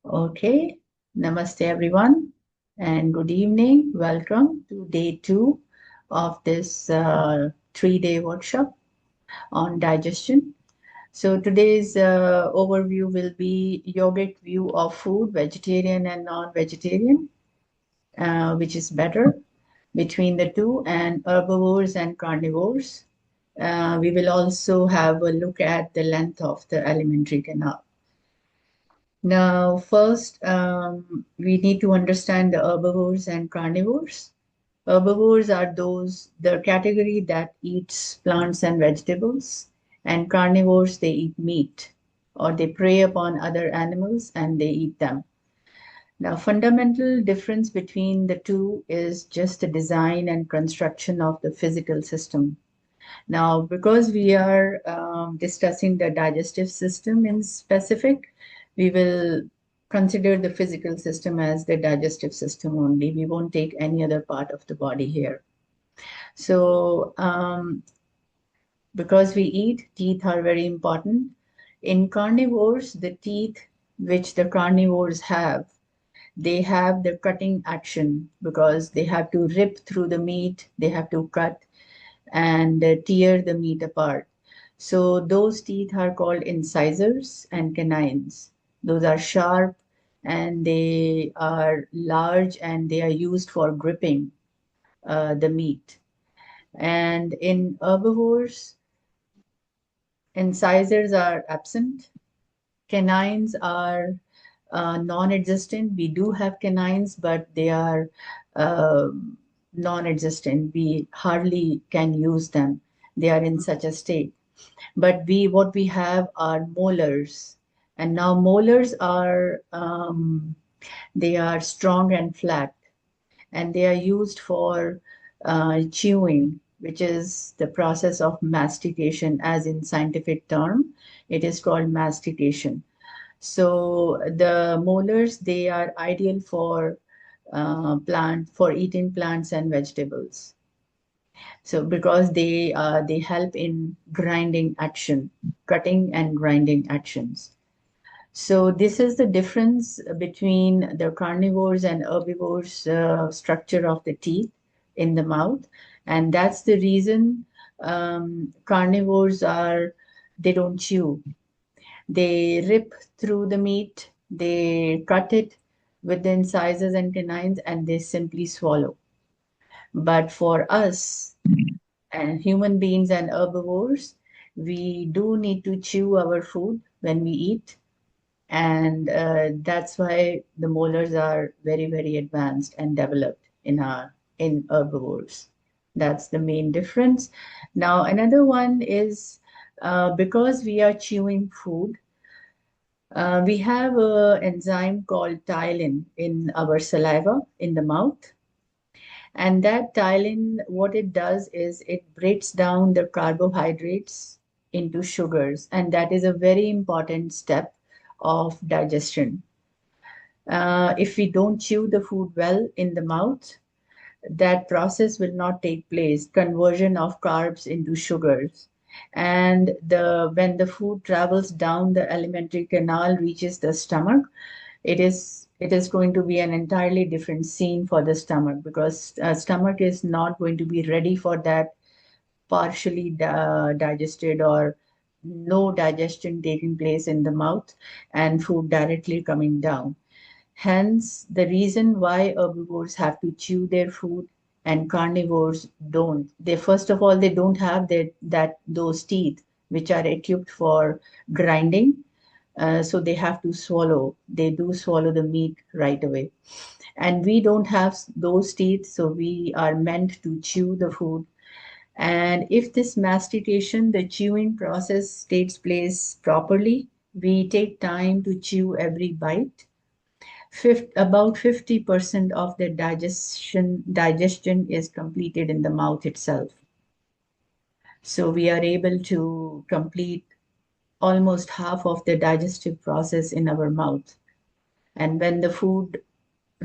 Okay, namaste everyone, and good evening. Welcome to day two of this 3-day workshop on digestion. So today's overview will be yogic view of food, vegetarian and non-vegetarian, which is better between the two, and herbivores and carnivores. We will also have a look at the length of the alimentary canal. Now, first, we need to understand the herbivores and carnivores. Herbivores are the category that eats plants and vegetables, and carnivores, they eat meat or they prey upon other animals and they eat them. Now, fundamental difference between the two is just the design and construction of the physical system. Now, because we are discussing the digestive system in specific, we will consider the physical system as the digestive system only. We won't take any other part of the body here. So, because we eat, teeth are very important. In carnivores, the teeth which the carnivores have, they have the cutting action because they have to rip through the meat, they have to cut and tear the meat apart. So those teeth are called incisors and canines. Those are sharp and they are large and they are used for gripping the meat. And in herbivores, incisors are absent. Canines are non-existent. We do have canines, but they are uh, non-existent. We hardly can use them. They are in such a state. But what we have are molars, and now molars are they are strong and flat, and they are used for chewing, which is the process of mastication. As in scientific term, it is called mastication. So the molars, they are ideal for for eating plants and vegetables. So because they help in grinding action, cutting and grinding actions. So this is the difference between the carnivores and herbivores structure of the teeth in the mouth, and that's the reason carnivores are they don't chew. They rip through the meat, they cut it with the incisors and canines, and they simply swallow. But for us, and human beings and herbivores, we do need to chew our food when we eat. And that's why the molars are very, very advanced and developed in herbivores. That's the main difference. Now, another one is because we are chewing food, we have an enzyme called ptyalin in our saliva in the mouth. And that ptyalin, what it does is it breaks down the carbohydrates into sugars, and that is a very important step of digestion. If we don't chew the food well in the mouth, that process will not take place, conversion of carbs into sugars. And when the food travels down the alimentary canal, reaches the stomach, it is going to be an entirely different scene for the stomach because stomach is not going to be ready for that partially digested or no digestion taking place in the mouth and food directly coming down. Hence, the reason why herbivores have to chew their food and carnivores don't. They first of all they don't have those teeth which are equipped for grinding, so they have to swallow. They do swallow the meat right away. And we don't have those teeth, so we are meant to chew the food. And if this mastication, the chewing process takes place properly, we take time to chew every bite. About 50% of the digestion is completed in the mouth itself. So we are able to complete almost half of the digestive process in our mouth. And when the food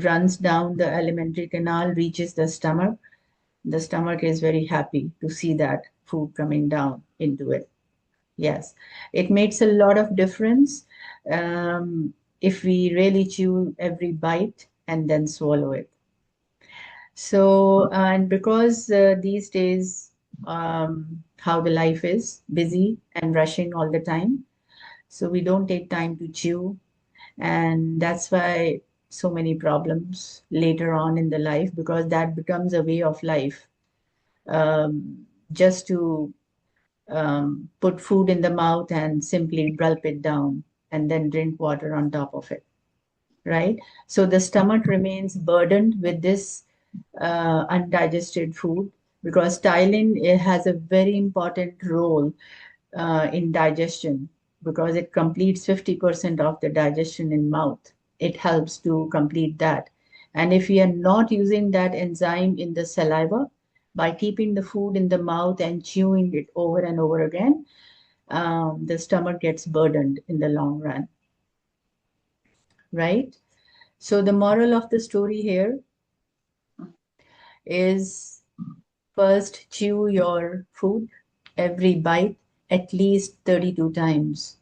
runs down the alimentary canal, reaches the stomach is very happy to see that food coming down into it. Yes, it makes a lot of difference. if we really chew every bite and then swallow it. So, and because these days, how the life is busy and rushing all the time, so we don't take time to chew, and that's why so many problems later on in the life, because that becomes a way of life. Just to put food in the mouth and simply gulp it down and then drink water on top of it, right? So the stomach remains burdened with this undigested food, because ptyalin, it has a very important role in digestion, because it completes 50% of the digestion in mouth. It helps to complete that. And if we are not using that enzyme in the saliva, by keeping the food in the mouth and chewing it over and over again, the stomach gets burdened in the long run, right? So the moral of the story here is, first, chew your food, every bite, at least 32 times.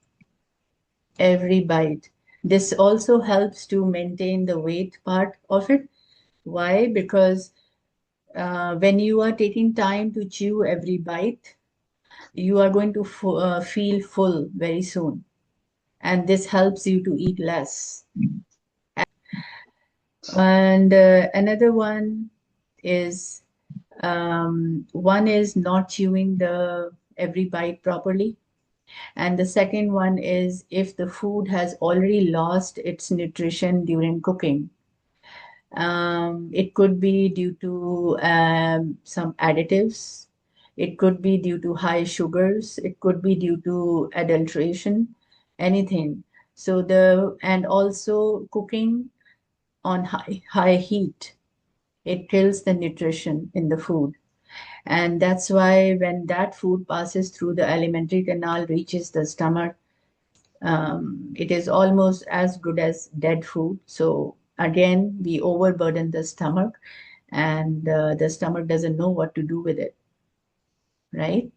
Every bite. This also helps to maintain the weight part of it. Why? Because when you are taking time to chew every bite, you are going to feel full very soon. And this helps you to eat less. And another is one is not chewing the every bite properly. And the second one is if the food has already lost its nutrition during cooking. It could be due to some additives. It could be due to high sugars. It could be due to adulteration, anything. So and also cooking on high heat, it kills the nutrition in the food. And that's why when that food passes through the alimentary canal, reaches the stomach, it is almost as good as dead food. So again, we overburden the stomach, and the stomach doesn't know what to do with it, right?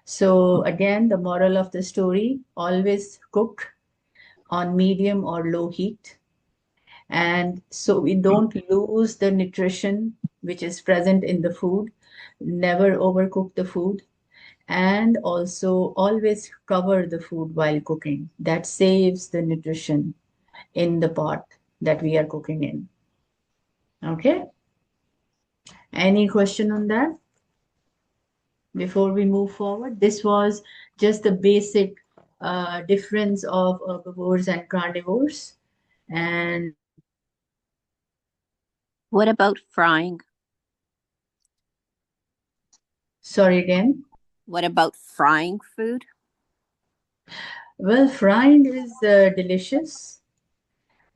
So again, the moral of the story, always cook on medium or low heat. And so we don't lose the nutrition which is present in the food. Never overcook the food. And also always cover the food while cooking. That saves the nutrition in the pot that we are cooking in. Okay? Any question on that before we move forward? This was just the basic difference of herbivores and carnivores. And What about frying? sorry again. What about frying food? Well, frying is delicious,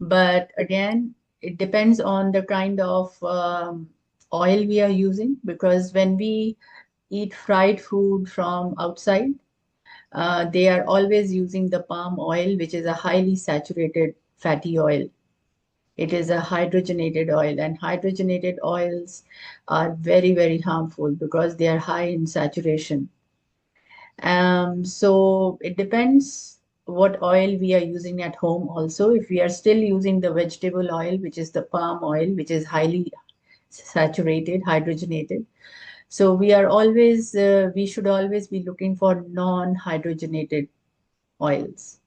but again, it depends on the kind of oil we are using, because when we eat fried food from outside, they are always using the palm oil, which is a highly saturated fatty oil. It is a hydrogenated oil, and hydrogenated oils are very, very harmful because they are high in saturation. So it depends what oil we are using at home also. If we are still using the vegetable oil, which is the palm oil, which is highly saturated, hydrogenated. So we should always be looking for non-hydrogenated oils.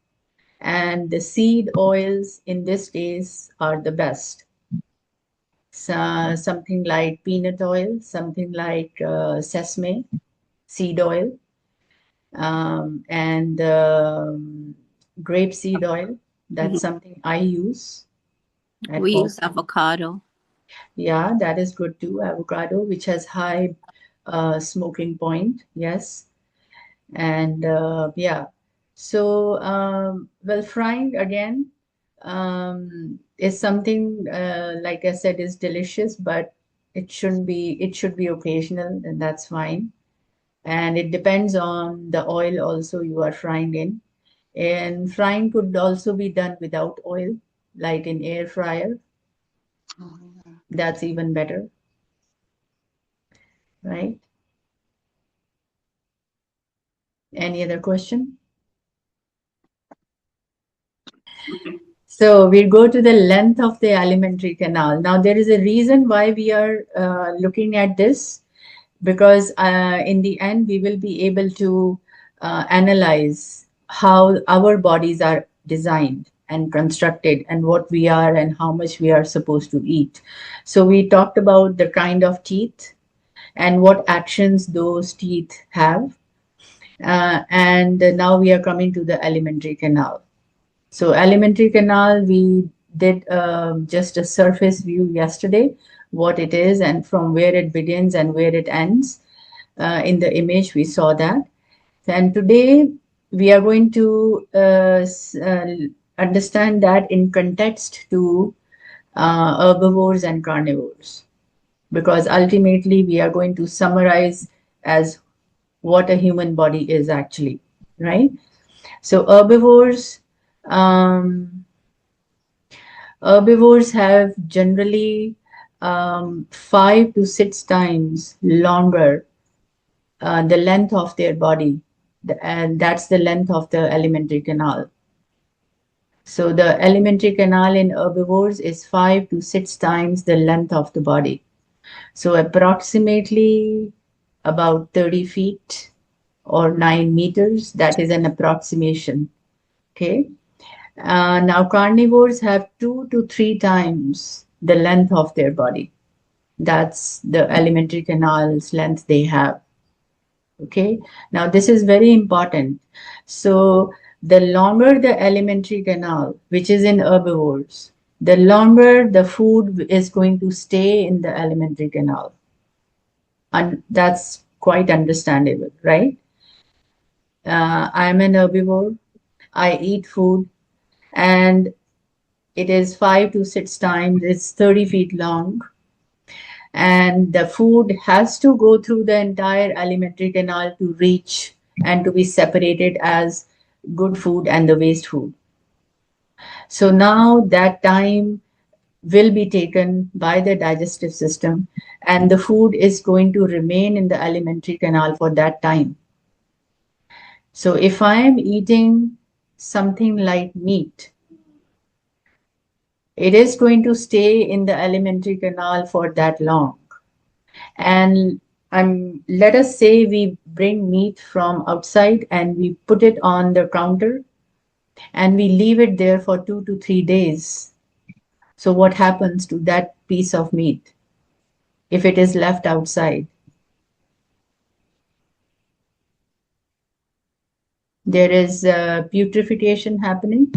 And the seed oils in this case are the best. So, something like peanut oil, something like sesame seed oil, and grapeseed oil. That's Mhm. something I use at We home. use avocado. Yeah, that is good too. Avocado, which has high smoking point. Yes. And yeah. So, well, frying again is something, like I said, is delicious, but it should be occasional, and that's fine. And it depends on the oil also you are frying in. And frying could also be done without oil, like in air fryer. That's even better, right? Any other question? So we go to the length of the alimentary canal. Now, there is a reason why we are looking at this, because in the end, we will be able to analyze how our bodies are designed and constructed and what we are and how much we are supposed to eat. So we talked about the kind of teeth and what actions those teeth have. And now we are coming to the alimentary canal. So alimentary canal, we did just a surface view yesterday, what it is and from where it begins and where it ends. In the image, we saw that. And today we are going to understand that in context to herbivores and carnivores, because ultimately we are going to summarize as what a human body is actually, right? So um, herbivores have generally 5 to 6 times longer the length of their body, and that's the length of the alimentary canal. So the alimentary canal in herbivores is 5 to 6 times the length of the body. So approximately about 30 feet or 9 meters. That is an approximation. Okay. Now carnivores have 2 to 3 times the length of their body. That's the alimentary canal's length they have. Okay. Now this is very important. So the longer the alimentary canal, which is in herbivores, the longer the food is going to stay in the alimentary canal. And that's quite understandable, right? I'm an herbivore. I eat food, and it is 5 to 6 times, it's 30 feet long. And the food has to go through the entire alimentary canal to reach and to be separated as good food and the waste food. So now that time will be taken by the digestive system, and the food is going to remain in the alimentary canal for that time. So if I am eating something like meat, it is going to stay in the alimentary canal for that long. And let us say we bring meat from outside and we put it on the counter and we leave it there for 2 to 3 days. So what happens to that piece of meat if it is left outside? There is putrefaction happening.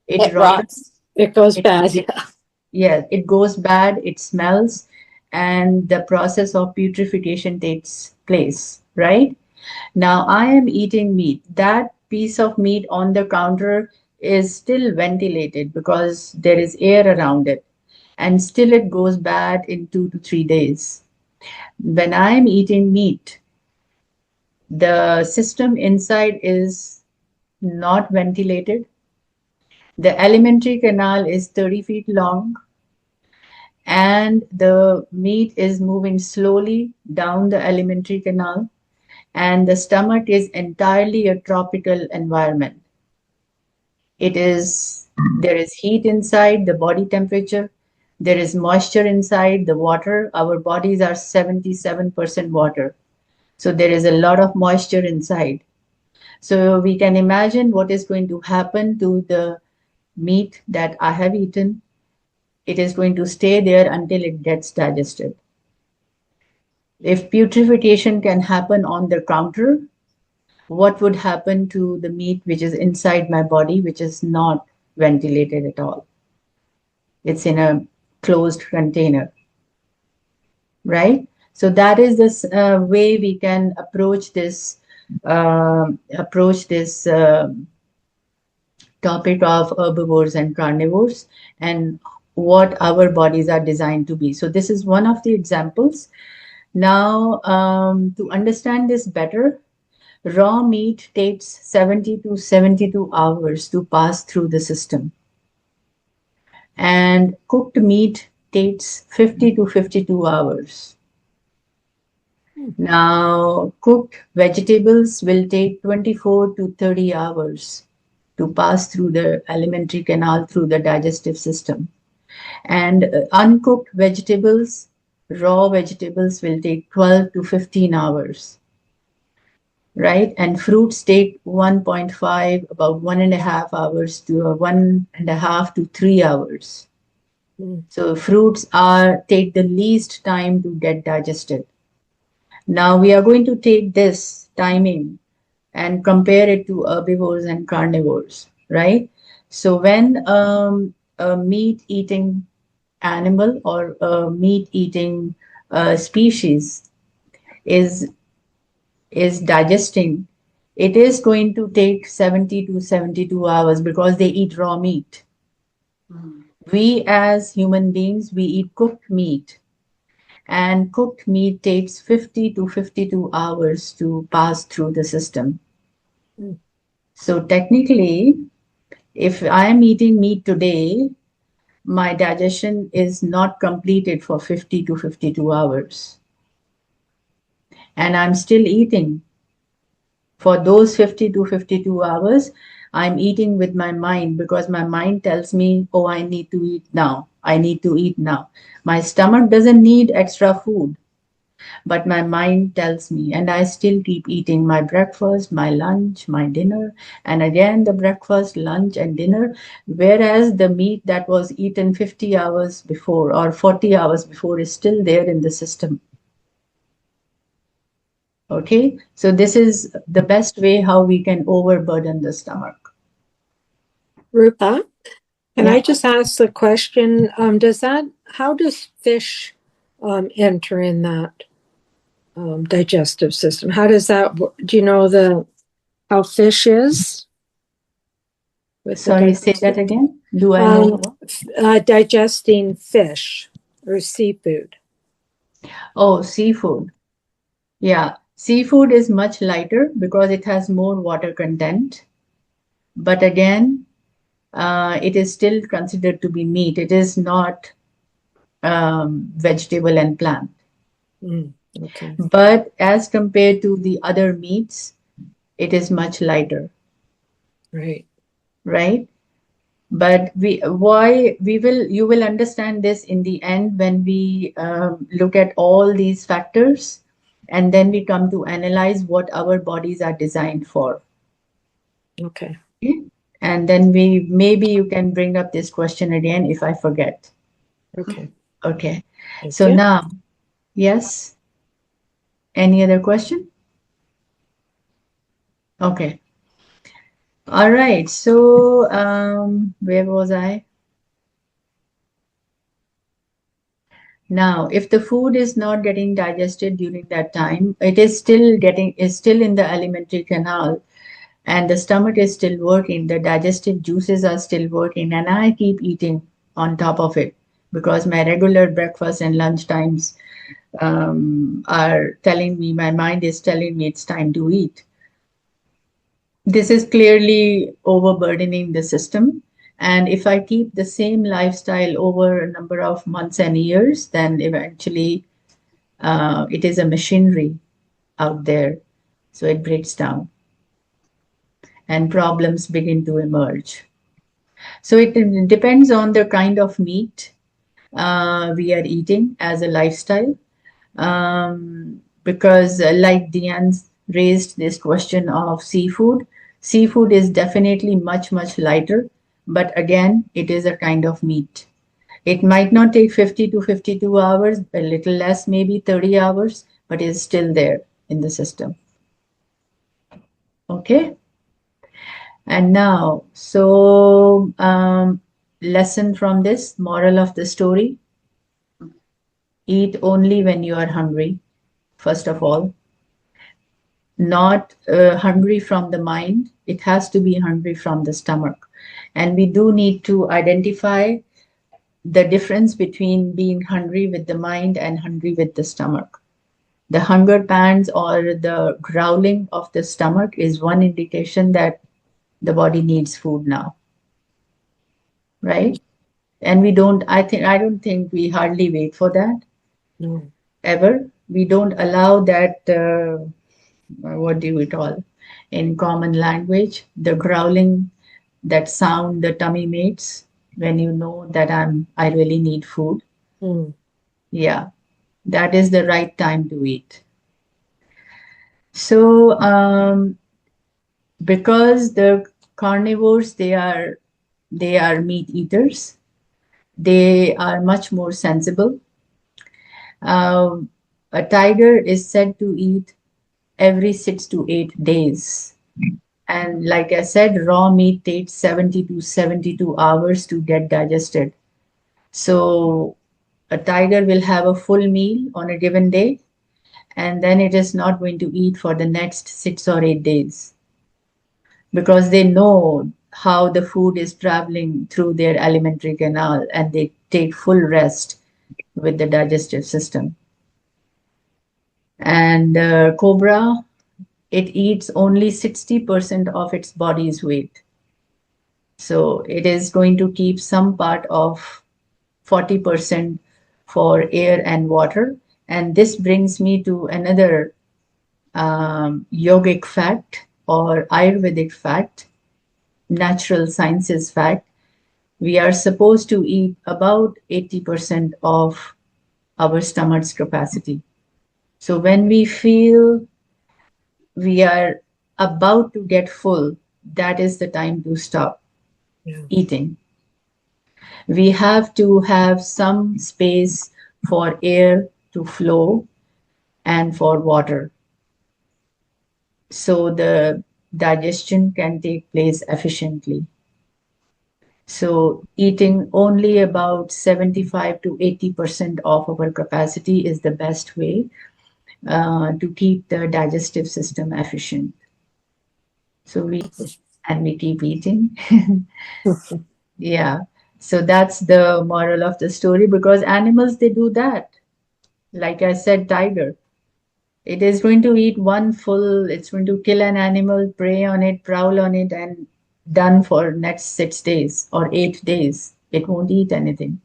It It rots. rots. It goes It, bad. Yeah. yeah, it goes bad. It smells, and the process of putrefaction takes place. Right now, I am eating meat. That piece of meat on the counter is still ventilated because there is air around it, and still it goes bad in 2 to 3 days. When I am eating meat, the system inside is not ventilated. The alimentary canal is 30 feet long, and the meat is moving slowly down the alimentary canal, and the stomach is entirely a tropical environment. It is, there is heat inside, the body temperature, there is moisture inside, the water. Our bodies are 77% water. So there is a lot of moisture inside. So we can imagine what is going to happen to the meat that I have eaten. It is going to stay there until it gets digested. If putrefaction can happen on the counter, what would happen to the meat which is inside my body, which is not ventilated at all? It's in a closed container, right? So that is this way we can approach this topic of herbivores and carnivores and what our bodies are designed to be. So this is one of the examples. Now, to understand this better, raw meat takes 70 to 72 hours to pass through the system, and cooked meat takes 50 to 52 hours. Now, cooked vegetables will take 24 to 30 hours. to pass through the alimentary canal through the digestive system. And uncooked vegetables, raw vegetables will take 12 to 15 hours, right? And fruits take 1.5, about 1.5 hours to 1.5 to 3 hours. Mm. So fruits take the least time to get digested. Now we are going to take this timing and compare it to herbivores and carnivores, right? So when a meat-eating animal or a meat-eating species is digesting, it is going to take 70 to 72 hours because they eat raw meat. We as human beings, we eat cooked meat, and cooked meat takes 50 to 52 hours to pass through the system. Mm. So technically, if I am eating meat today, my digestion is not completed for 50 to 52 hours. And I'm still eating. For those 50 to 52 hours, I'm eating with my mind because my mind tells me, oh, I need to eat now. I need to eat now. My stomach doesn't need extra food, but my mind tells me, and I still keep eating my breakfast, my lunch, my dinner, and again the breakfast, lunch, and dinner. Whereas the meat that was eaten 50 hours before or 40 hours before is still there in the system. Okay, so this is the best way how we can overburden the stomach. Rupa, can Yeah. I just ask the question? How does fish enter in that digestive system? How does that work? Do you know how fish is with Sorry, say that again. Do I know what? digesting fish or seafood? Oh, seafood. Yeah, seafood is much lighter because it has more water content. But again, it is still considered to be meat. It is not vegetable and plant. Mm, okay. But as compared to the other meats, it is much lighter, Right. right? But you will understand this in the end when we look at all these factors, and then we come to analyze what our bodies are designed for. Okay. Okay? And then maybe you can bring up this question again if I forget. Okay. Okay. Thank So you. now, yes. Any other question? Okay. All right. So, where was I? Now, if the food is not getting digested during that time, it is still in the alimentary canal, and the stomach is still working, the digestive juices are still working, and I keep eating on top of it because my regular breakfast and lunch times are telling me, my mind is telling me it's time to eat. This is clearly overburdening the system. And if I keep the same lifestyle over a number of months and years, then eventually it is a machinery out there. So it breaks down and problems begin to emerge. So it depends on the kind of meat we are eating as a lifestyle. Because like Diane's raised this question of seafood, seafood is definitely much, much lighter, but again, it is a kind of meat. It might not take 50 to 52 hours, a little less, maybe 30 hours, but it's still there in the system. Okay? And now, so lesson from this, moral of the story, eat only when you are hungry, first of all. Not hungry from the mind, it has to be hungry from the stomach. And we do need to identify the difference between being hungry with the mind and hungry with the stomach. The hunger pangs or the growling of the stomach is one indication that the body needs food now, right? And I don't think we hardly wait for that. No. Ever. We don't allow that, what do we call in common language, the growling that sound the tummy makes when you know that I really need food. Mm. Yeah, that is the right time to eat. So, because the carnivores, they are meat eaters, they are much more sensible. Um, a tiger is said to eat every 6 to 8 days. And like I said, raw meat takes 70 to 72 hours to get digested. So a tiger will have a full meal on a given day, and then it is not going to eat for the next 6 or 8 days because they know how the food is traveling through their alimentary canal and they take full rest with the digestive system. And cobra, it eats only 60% of its body's weight. So it is going to keep some part of 40% for air and water. And this brings me to another yogic fact or Ayurvedic fact, natural sciences fact. We are supposed to eat about 80% of our stomach's capacity. So when we feel we are about to get full, that is the time to stop Yeah. eating. We have to have some space for air to flow and for water so the digestion can take place efficiently. So eating only about 75 to 80% of our capacity is the best way to keep the digestive system efficient. So we keep eating. Yeah. So that's the moral of the story because animals, they do that. Like I said, tiger. It is going to eat one full, it's going to kill an animal, prey on it, prowl on it, and done for next 6 days or 8 days. It won't eat anything.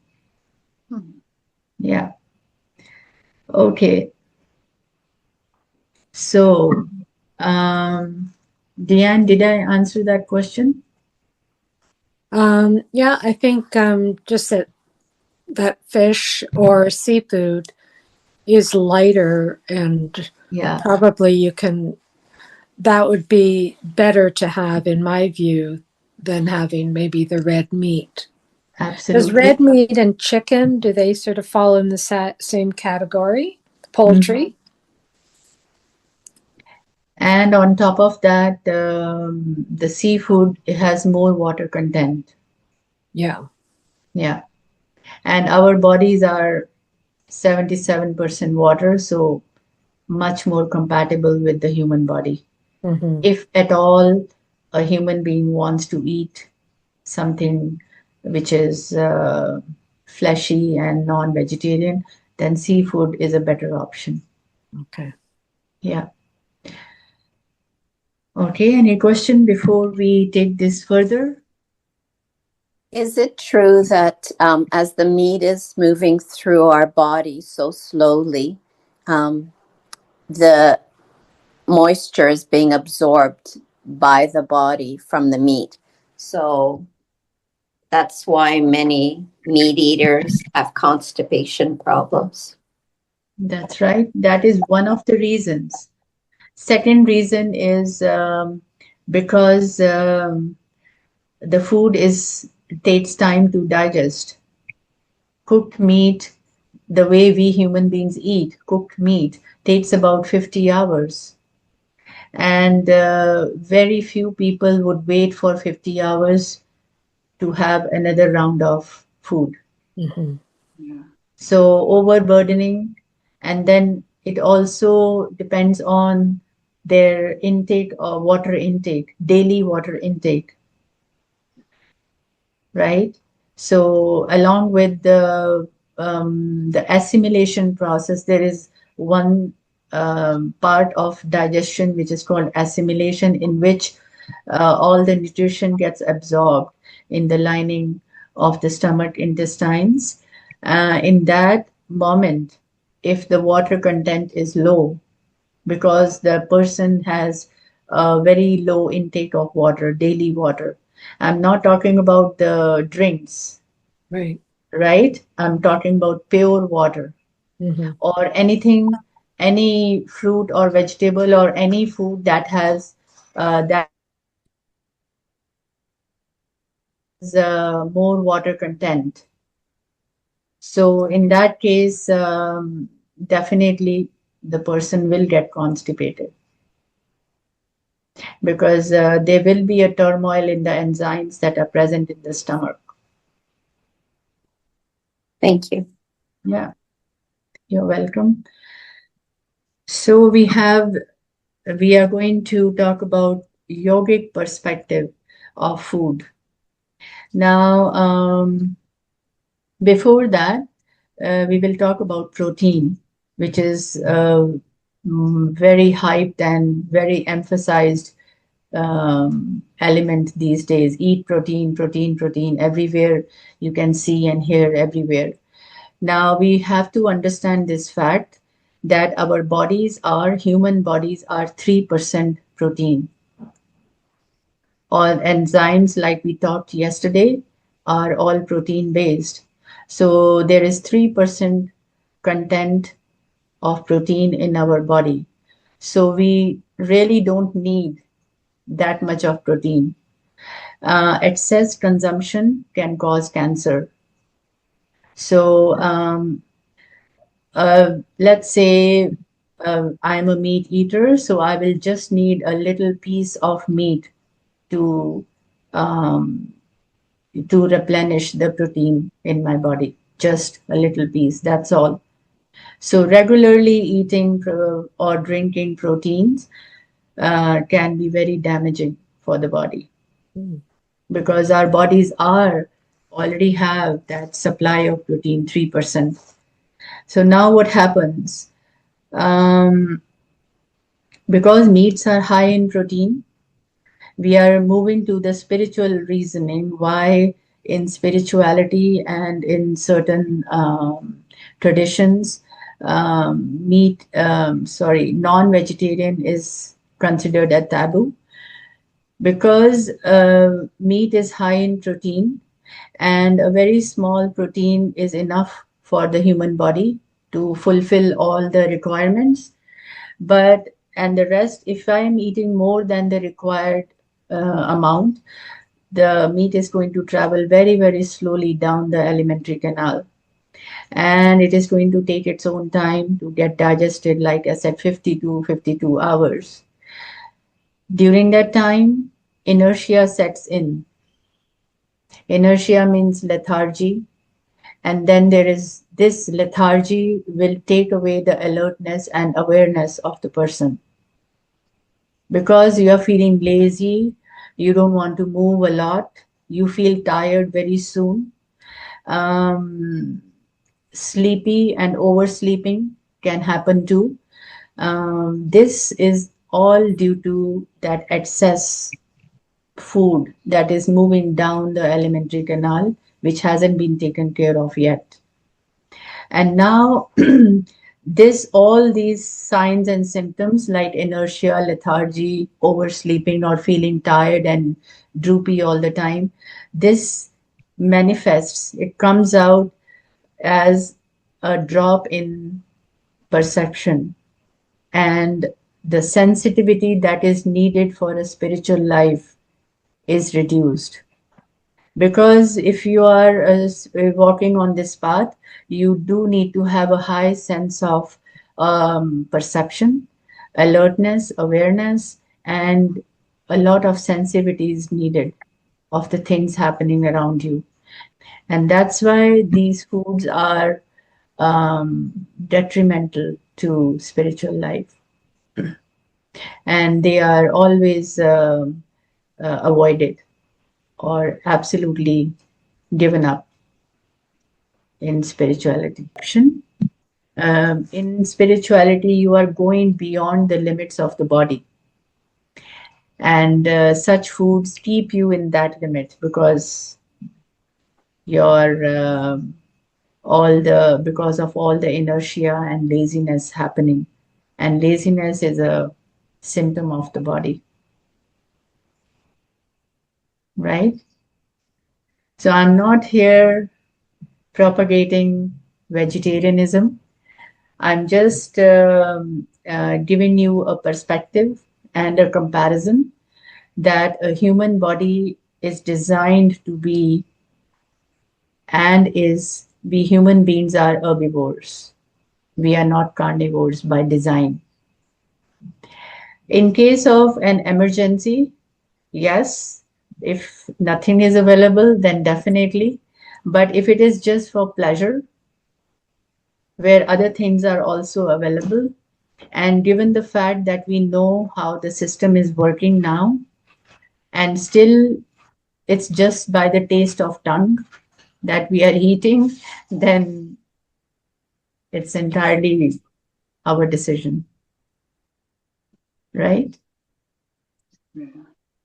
Yeah. Okay. So, Deanne, did I answer that question? Yeah, I think just that fish or seafood is lighter, and Yeah, probably that would be better to have, in my view, than having maybe the red meat. Does absolutely. red meat and chicken, do they sort of fall in the same category? Poultry? And on top of that, the seafood, it has more water content. Yeah. Yeah. And our bodies are 77% water, so much more compatible with the human body. Mm-hmm. If at all a human being wants to eat something which is fleshy and non-vegetarian, then seafood is a better option. Okay. Yeah. Okay, any question before we take this further? Is it true that as the meat is moving through our body so slowly, the moisture is being absorbed by the body from the meat? So that's why many meat eaters have constipation problems. That's right. That is one of the reasons. Second reason is because the food takes time to digest. Cooked meat, the way we human beings eat, cooked meat takes about 50 hours. And very few people would wait for 50 hours to have another round of food. Mm-hmm. So overburdening, and then it also depends on their intake or water intake, daily water intake, right? So along with the assimilation process, there is one part of digestion which is called assimilation, in which all the nutrition gets absorbed in the lining of the stomach intestines. In that moment, if the water content is low, because the person has a very low intake of water, daily water, I'm not talking about the drinks, Right. right? I'm talking about pure water Mm-hmm. or anything, any fruit or vegetable or any food that has that has more water content. So in that case, definitely the person will get constipated because there will be a turmoil in the enzymes that are present in the stomach. Thank you. Yeah, you're welcome. So we are going to talk about yogic perspective of food. Now, before that, we will talk about protein, which is very hyped and very emphasized element these days. Eat protein, protein, protein everywhere. You can see and hear everywhere. Now we have to understand this fact that our bodies are human bodies are 3% protein. All enzymes, like we talked yesterday, are all protein based. So there is 3% content of protein in our body. So we really don't need that much of protein. Excess consumption can cause cancer. So let's say I'm a meat eater, so I will just need a little piece of meat to um, to replenish the protein in my body. Just a little piece, that's all. So regularly eating or drinking proteins can be very damaging for the body Mm. because our bodies are already have that supply of protein 3%. So now what happens? Um, because meats are high in protein, we are moving to the spiritual reasoning why in spirituality and in certain traditions non-vegetarian is considered a taboo because meat is high in protein and a very small protein is enough for the human body to fulfill all the requirements. But and the rest, if I'm eating more than the required amount, the meat is going to travel very, very slowly down the alimentary canal. And it is going to take its own time to get digested, like I said, 50 to 52 hours. During that time, inertia sets in. Inertia means lethargy. And then there is this lethargy will take away the alertness and awareness of the person. Because you are feeling lazy, you don't want to move a lot, you feel tired very soon. Um, Sleepy and oversleeping can happen too. This is all due to that excess food that is moving down the alimentary canal, which hasn't been taken care of yet. And now, this all these signs and symptoms like inertia, lethargy, oversleeping, or feeling tired and droopy all the time, this manifests, it comes out as a drop in perception and the sensitivity that is needed for a spiritual life is reduced. Because if you are walking on this path, you do need to have a high sense of perception, alertness, awareness, and a lot of sensitivity is needed of the things happening around you. And that's why these foods are detrimental to spiritual life. And they are always avoided or absolutely given up in spirituality. In spirituality, you are going beyond the limits of the body. And such foods keep you in that limit because your all the because of all the inertia and laziness happening. And laziness is a symptom of the body. right? So I'm not here propagating vegetarianism. I'm just giving you a perspective and a comparison that a human body is designed to be and is, we human beings are herbivores. We are not carnivores by design. In case of an emergency, yes, if nothing is available, then definitely. But if it is just for pleasure, where other things are also available, and given the fact that we know how the system is working now, and still it's just by the taste of tongue that we are eating, then it's entirely our decision, right?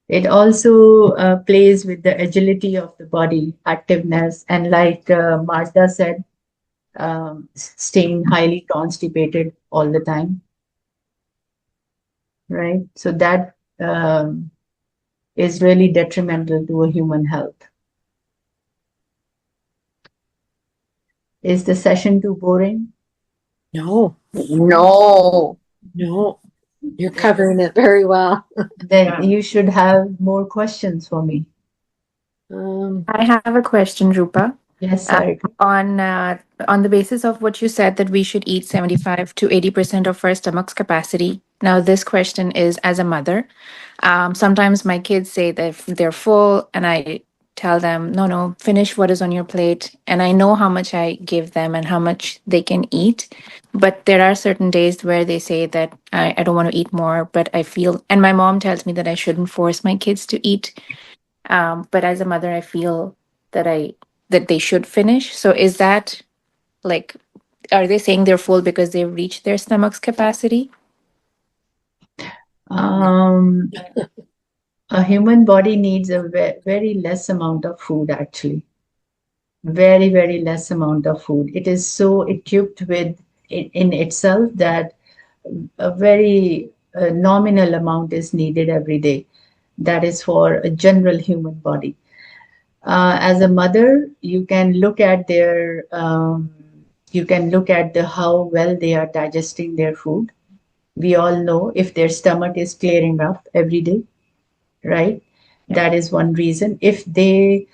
It also plays with the agility of the body, activeness, and like Martha said, staying highly constipated all the time, right? So that is really detrimental to a human health. Is the session too boring? No, No. no, you're covering it very well. Then you should have more questions for me. I have a question, Rupa. Yes, Uh, sir. on the basis of what you said that we should eat 75 to 80% of our stomach's capacity. Now, this question is as a mother. Sometimes my kids say that if they're full, and I tell them, no, no, finish what is on your plate. And I know how much I give them and how much they can eat. But there are certain days where they say that I don't want to eat more, but I feel, and my mom tells me that I shouldn't force my kids to eat. But as a mother, I feel that that they should finish. So is that like, are they saying they're full because they've reached their stomach's capacity? A human body needs a very less amount of food, actually. Very, very less amount of food. It is so equipped with in itself that a very nominal amount is needed every day. That is for a general human body. As a mother, you can look at the how well they are digesting their food. We all know if their stomach is clearing up every day, right? That is one reason. If they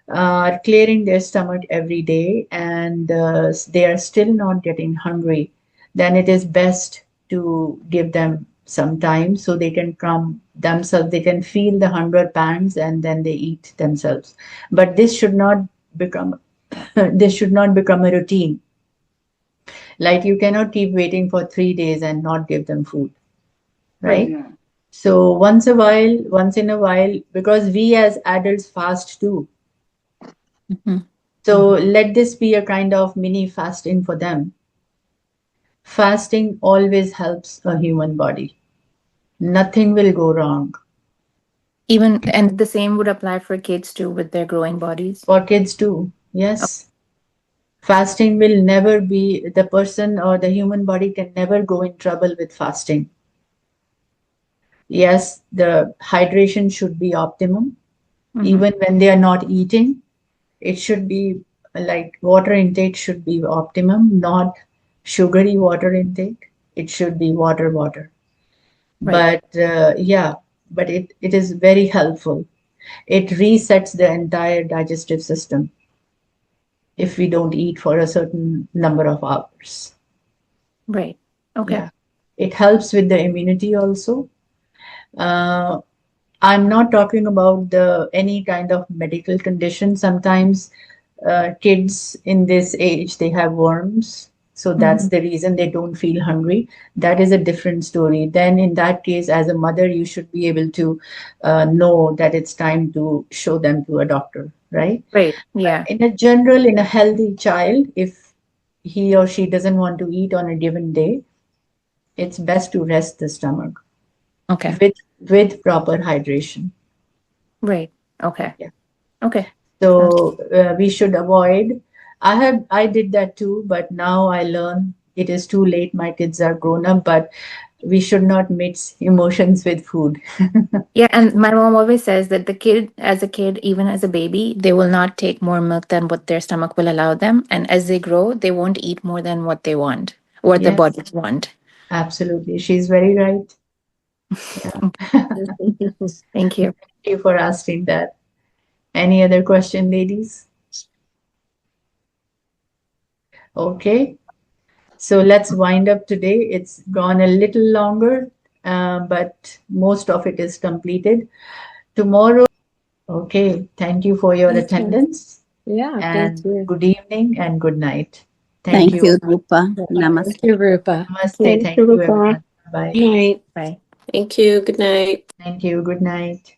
are clearing their stomach every day and they are still not getting hungry, then it is best to give them some time so they can calm themselves, they can feel the hunger pangs and then they eat themselves. But this should not become this should not become a routine. Like you cannot keep waiting for 3 days and not give them food, right? So once in a while, because we as adults fast too. Mhm. So let this be a kind of mini fasting for them. Fasting always helps a human body. Nothing will go wrong. Even, and the same would apply for kids too with their growing bodies. For kids too, yes. Fasting will never be, the person or the human body can never go in trouble with fasting. Yes, the hydration should be optimum. Even when they are not eating, it should be like water intake should be optimum, not sugary water intake. It should be water. Right. But but it is very helpful. It resets the entire digestive system if we don't eat for a certain number of hours. Right. Okay. Yeah. It helps with the immunity also. I'm not talking about any kind of medical condition. Sometimes kids in this age, they have worms. So that's the reason they don't feel hungry. That is a different story. Then in that case, as a mother, you should be able to know that it's time to show them to a doctor, right? Right. Yeah. In a general, in a healthy child, if he or she doesn't want to eat on a given day, it's best to rest the stomach Okay. with proper hydration. Right. Okay. Yeah. Okay. So we should avoid. I did that too, but now I learn it is too late. My kids are grown up, but we should not mix emotions with food. Yeah, and my mom always says that as a kid, even as a baby, they will not take more milk than what their stomach will allow them. And as they grow, they won't eat more than what they want, what their Yes, bodies want. absolutely. She's very right. Yeah. Thank you. Thank you for asking that. Any other question, ladies? Okay. So let's wind up today. It's gone a little longer, but most of it is completed. Tomorrow, okay. Thank you for your Thank you. attendance, Yeah, thank and you. good evening and good night. Thank Thank you. you, Rupa. Thank Namaste. you, Rupa. Namaste. Thank Thank you, you, Rupa. everyone. Bye. Night. Bye. Thank you. Good night. Thank you. Good night.